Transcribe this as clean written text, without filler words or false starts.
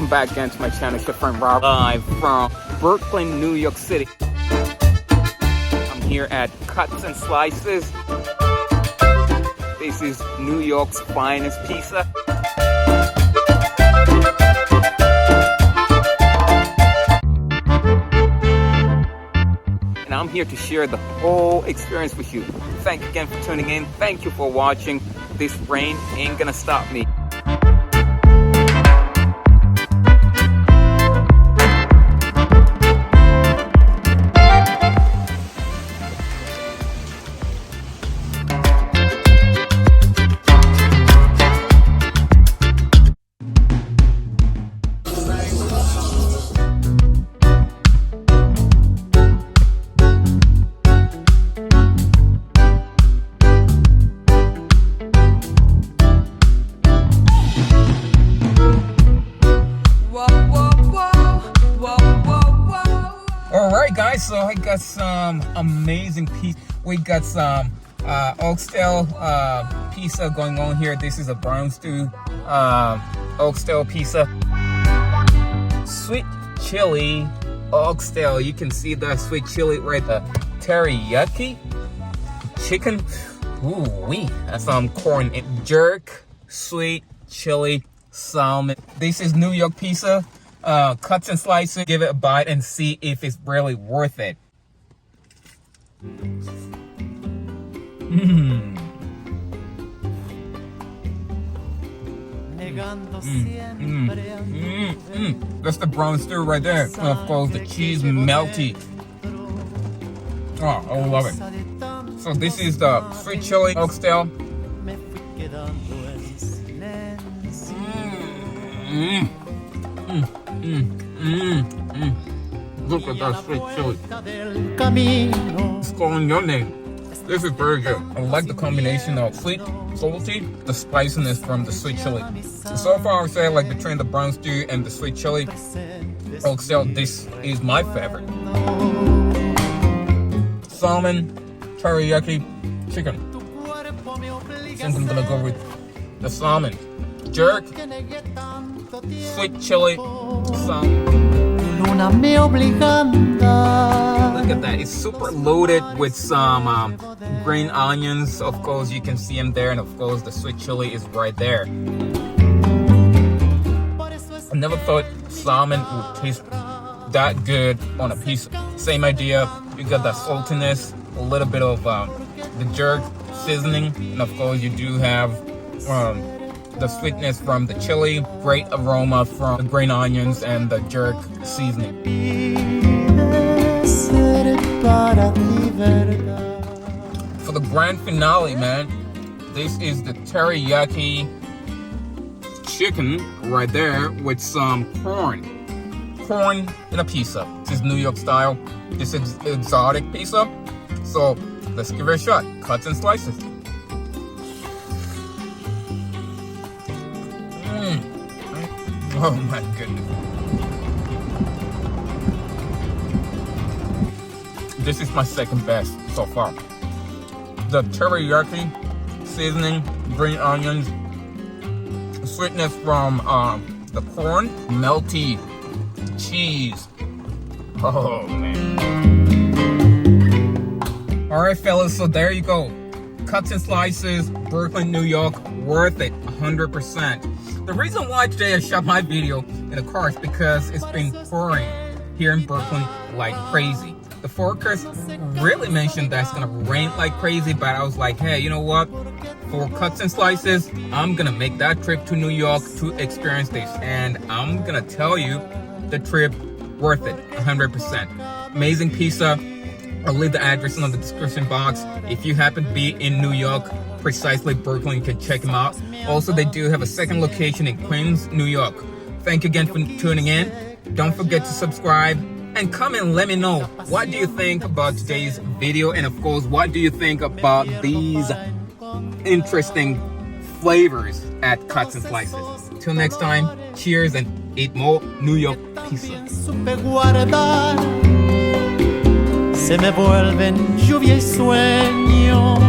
Welcome back again to my channel, Chef Friend Rob, live from Brooklyn, New York City. I'm here at Cuts and Slices. This is New York's finest pizza. And I'm here to share the whole experience with you. Thank you again for tuning in. Thank you for watching. This rain ain't gonna stop me. Alright guys, so I got some amazing pizza. We got some Oxtail pizza going on here. This is a brown stew Oxtail pizza. Sweet chili Oxtail. You can see the sweet chili right there. Teriyaki chicken. Ooh wee. That's some corn jerk. Sweet chili salmon. This is New York pizza. Cuts and slices. Give it a bite and see if it's really worth it. That's the brown stew right there. And of course the cheese melty. Oh, I love it. So this is the sweet chili Oxtail. Look at that sweet chili. It's calling your name. This is very good. I like the combination of sweet, salty, the spiciness from the sweet chili. So far I would say like between the brown stew and the sweet chili Oxtail, this is my favorite. Salmon, teriyaki, chicken. I think I'm gonna go with the salmon. Jerk, sweet chili, salmon. Look at that, it's super loaded with some green onions. Of course you can see them there, and of course the sweet chili is right there. I never thought salmon would taste that good on a pizza. Same idea, you got that saltiness, a little bit of the jerk seasoning, and of course you do have the sweetness from the chili, great aroma from the green onions and the jerk seasoning. For the grand finale, man, this is the teriyaki chicken right there with some corn in a pizza. This is New York style. This is exotic pizza. So let's give it a shot. Cuts and slices. Oh my goodness. This is my second best so far. The teriyaki seasoning, green onions, sweetness from the corn, melty cheese. Oh man. Alright fellas, so there you go. Cuts and slices, Brooklyn, New York, worth it, 100%. The reason why today I shot my video in a car is because it's been pouring here in Brooklyn like crazy. The forecast really mentioned that it's gonna rain like crazy, but I was like, hey, you know what? For Cuts and Slices, I'm gonna make that trip to New York to experience this. And I'm gonna tell you, the trip, worth it, 100%. Amazing pizza. I'll leave the address in the description box. If you happen to be in New York, precisely Brooklyn, you can check them out. Also, they do have a second location in Queens, New York. Thank you again for tuning in. Don't forget to subscribe and comment and let me know what do you think about today's video, and of course what do you think about these interesting flavors at Cuts and Slices. Till next time, cheers and eat more New York pizza. Se me vuelven lluvia y sueño.